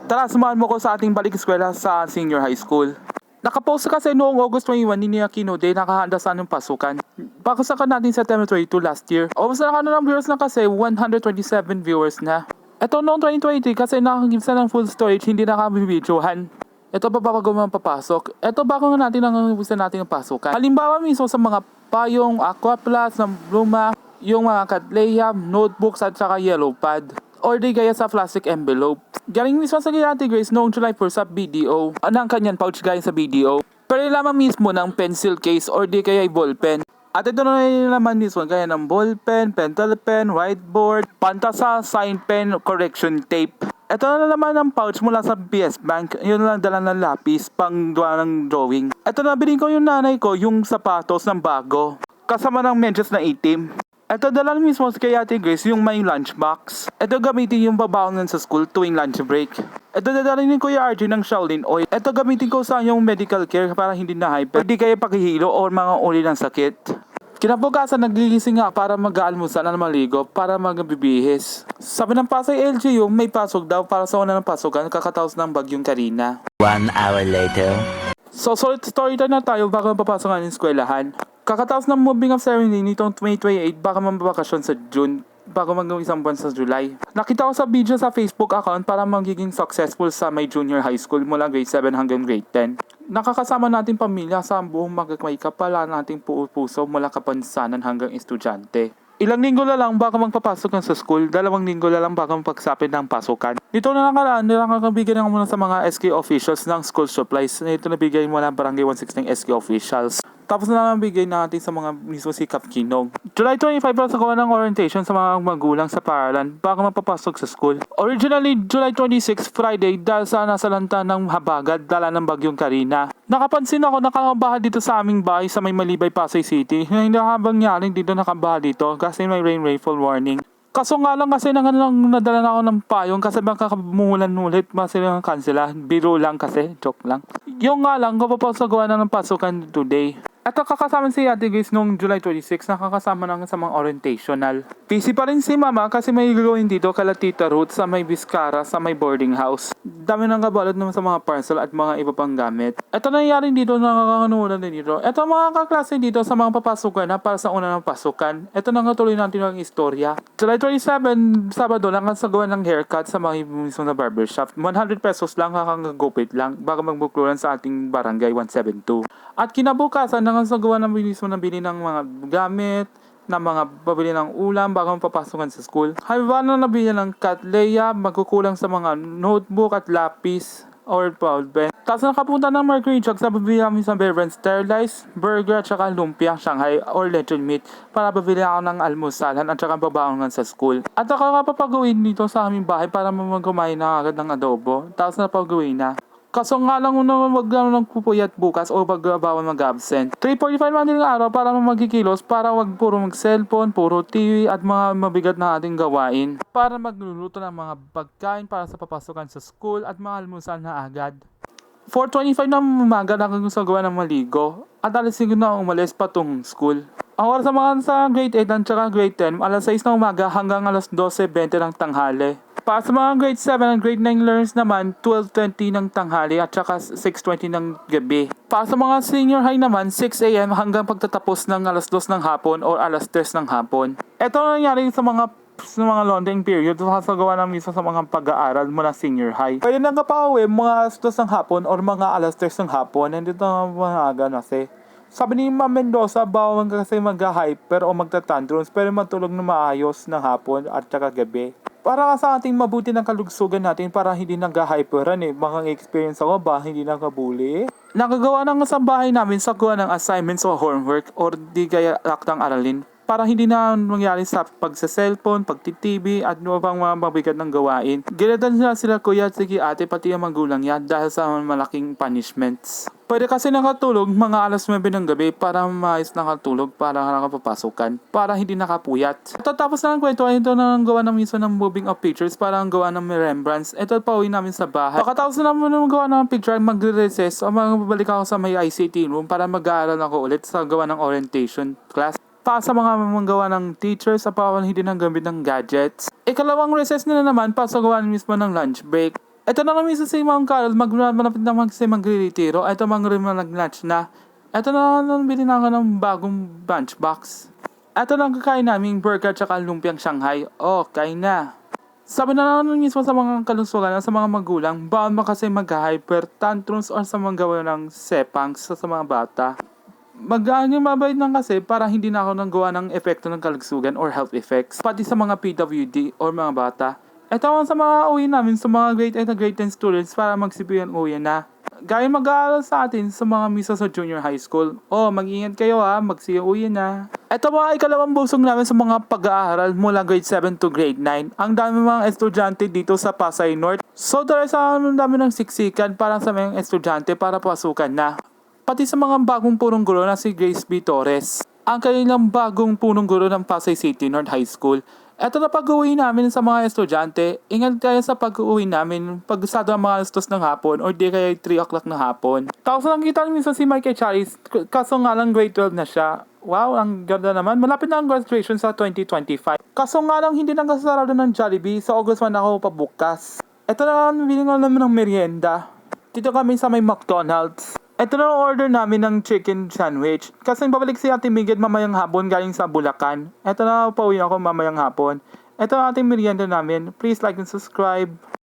Tara, samahan mo ko sa ating balik eskwela sa senior high school. Nakapost kasi noong August 21 ni Aquino Day, nakahanda sa anong pasukan. Pakasakan natin September 22 last year. Almost na ng viewers na kasi 127 viewers na. Ito noong 2023 kasi nakakagibsa ng full storage, hindi nakabibidyohan. Ito pa bago man papasok. Ito bago nga natin ang gusto natin ang pasukan. Halimbawa mismo sa mga payong, aqua plus, ng bluma, yung mga katleya, notebooks at saka yellow pad. Or di gaya sa plastic envelope. Galing mismo sa Ate Grace noong July 1 sa BDO. Anong kanyang pouch gaya sa BDO. Pero lamang mismo ng pencil case or di kaya ballpen. At ito na naman mismo gaya ng ballpen, pentel pen, whiteboard, pantasa, sign pen, correction tape. Ito na naman ang pouch mula sa PS Bank. Yun lang dala ng lapis pang gawa ng drawing. Ito na bilhin ko yung nanay ko yung sapatos ng bago. Kasama ng medyas na itim. Ito dala mismo kay Ate Grace yung may lunchbox. Ito gamitin yung babaongan sa school tuwing lunch break. Ito dadalhin ni Kuya RJ ng Shaolin Oil. Ito gamitin ko sa yung medical care para hindi na hyper. Hindi kaya pakihilo o mga uli ng sakit. Kinabukasan nagligising nga para mag-aalmusal na maligo para magbibihis. Sabi ng Pasay LGU may pasok daw para sa una ng pasukan kakataos ng bagyong Karina. 1 hour later. So story time na tayo bago mapapasok ng eskwelahan. Kakataos ng moving of ceremony nitong 2028 baka mambabakasyon sa June bago mag isang buwan sa July. Nakita ko sa video sa Facebook account para magiging successful sa may junior high school mula grade 7 hanggang grade 10. Nakakasama natin pamilya sa buong magkakay kapala nating puso mula kapansanan hanggang estudyante. Ilang linggo na lang baka magpapasok sa school, 2 linggo na lang baka mapagsapit ng pasukan. Dito na nakaraan, nakakabigay na muna sa mga SK officials ng school supplies. Ito nabigay muna Barangay 116 SK officials. Tapos na nabigay natin sa mga mismo si Kap Kinong. July 25 para sa gawa ng orientation sa mga magulang sa paaralan baka mapapasok sa school. Originally, July 26, Friday, dahil sa nasalanta ng habagat dala ng bagyong Karina. Nakapansin ako nakabaha dito sa aming bahay sa may Malibay, Pasay City. Hindi habang nyaring dito nakabaha dito kasi may rainfall warning. Kaso nga lang kasi nadala na ako ng payong kasi baka bumulan ulit masilang kansela. Biro lang kasi, joke lang. Yung nga lang, kapapasagawa na ng pasukan today. At kakasama si Ate Grace noong July 26, nakakasama na sa mga orientational. Busy pa rin si Mama kasi may gagawin dito kala Tita Ruth sa may Vizcara sa may boarding house. Dami nang kabalot naman sa mga parcel at mga iba pang gamit. Ito nangyari dito, nakakanulan din dito. Ito mga kaklase dito sa mga papasukan na para sa una ng pasukan. Ito nang katuloy natin ng istorya. July 27, Sabado, nakasagawa ng haircut sa mga mismo na barbershop. 100 pesos lang, kakagupit lang, baka magbukluran sa ating barangay 172. At kinabukasan, nakasagawa ng mismo na bili ng mga gamit, na mga pabili ng ulam bago mapapasukan sa school. Halimbawa na nabili ng katleya, magkukulang sa mga notebook at lapis or ballpen. Tapos nakapunta ng Mercury Jug sa pabili kami sa Bear Brand Sterilize, burger at saka lumpia, Shanghai or lechon meat para pabili ako ng almusalan at saka babaongan sa school. At nakakapapagawin dito sa aming bahay para kumain na agad ng adobo. Tapos napagawin na. Kaso nga lang wag lang nagpupuyat bukas o bawal mag-absent. 3:45 man din ng araw para magkikilos para wag puro mag-cellphone, puro TV at mga mabigat na ating gawain. Para magluluto ng mga pagkain para sa papasukan sa school at mga almusal na agad. 4:25 na umaga nakagagawa ng maligo at alas 5 na umalis patungong school. Ang oras sa mga sa grade 8 at saka grade 10, alas 6 na umaga hanggang alas 12:20 ng tanghali. Para sa mga grade 7 and grade 9 learners naman, 12:20 ng tanghali at saka 6:20 ng gabi. Para sa mga senior high naman, 6 AM hanggang pagtatapos ng alas 2 ng hapon o alas 3 ng hapon. Ito nangyari sa mga laundering period sa gawa ng mismo sa mga pag-aaral mula senior high. Pwede nang kapauwi mga alas 2 ng hapon or mga alas 3 ng hapon. Nandito na mga kasi. Sabi ni Ma'am Mendoza, bawal kasi mag-hyper o magta-tantrums pero matulog na maayos ng hapon at saka gabi. Para sa ating mabuti ng kalugsugan natin para hindi nag-hyperan Baka experience ako ba, hindi nakabuli. Nakagawa ng sa bahay namin sa gawa ng assignments o homework or di kaya aktang aralin para hindi na mangyari sa pagsa-cellphone, pagti-TV at mga mga mabigat ng gawain. Ginadan sila kuya at sige ate pati ang magulang yan dahil sa malaking punishments. Pwede kasi nakatulog mga alas 9 ng gabi para maayos nakatulog para nakapapasukan, para hindi nakapuyat. Tapos na ang kwento, ito na ang gawa ng minsan ng moving of pictures para ang gawa ng Rembrandts. Ito pauwi namin sa bahay. Pagkatapos na naman ng gawa ng picture, magre-recess o magbabalik ako sa may ICT room para mag-aaral ako ulit sa gawa ng orientation class. Para sa mga gawa ng teachers sa pawal hindi nang gamit ng gadgets. Ikalawang recess nila naman para sa gawa mismo ng lunch break. Ito na kami sa Simang Carol, malapit na magre-retiro. Ito nag-lunch na. Ito na bili na ako ng bagong lunch box. Ito na kakain namin burger tsaka lumpiang Shanghai. Oh, kain na. Sabi na naman mismo sa mga kalusugan sa mga magulang, bawal mo kasi mag-hyper tantrums or sa mga gawa ng sepangs sa mga bata. Mag-aanyang mabait lang kasi para hindi na ako nang gawa ng epekto ng kalusugan or health effects. Pati sa mga PWD or mga bata. Ito sa mga uwi namin sa mga grade 8 at grade 10 students para magsipiyan uwi na. Gaya mag-aaral sa atin sa mga misa sa junior high school. Oh, mag-ingat kayo ha, uwi na. Ito mga ikalawang busog namin sa mga pag-aaral mula grade 7 to grade 9. Ang dami mga estudyante dito sa Pasay North. So dahil sa dami ng siksikan para sa mga estudyante para pasukan na. Pati sa mga bagong punong guro na si Grace B. Torres. Ang kanilang bagong punong guro ng Pasay City North High School. Eto na pag-uwi namin sa mga estudyante, ingat kayo sa pag-uwi namin pag-usado ang mga alas 2 ng hapon or di kaya 3 o'clock ng hapon. Tapos lang kita minsan si Michael Charis, kaso nga lang grade 12 na siya. Wow, ang ganda naman. Malapit na ang graduation sa 2025. Kaso nga lang hindi nang kasarado ng Jollibee, sa August 1 ako pabukas. Eto na bilhin ko naman ng merienda. Dito kami sa may McDonald's. Ito na ang order namin ng chicken sandwich. Kasi babalik si Ate Miged mamayang hapon galing sa Bulacan. Ito na pauwi ako mamayang hapon. Ito ang ating merienda namin. Please like and subscribe.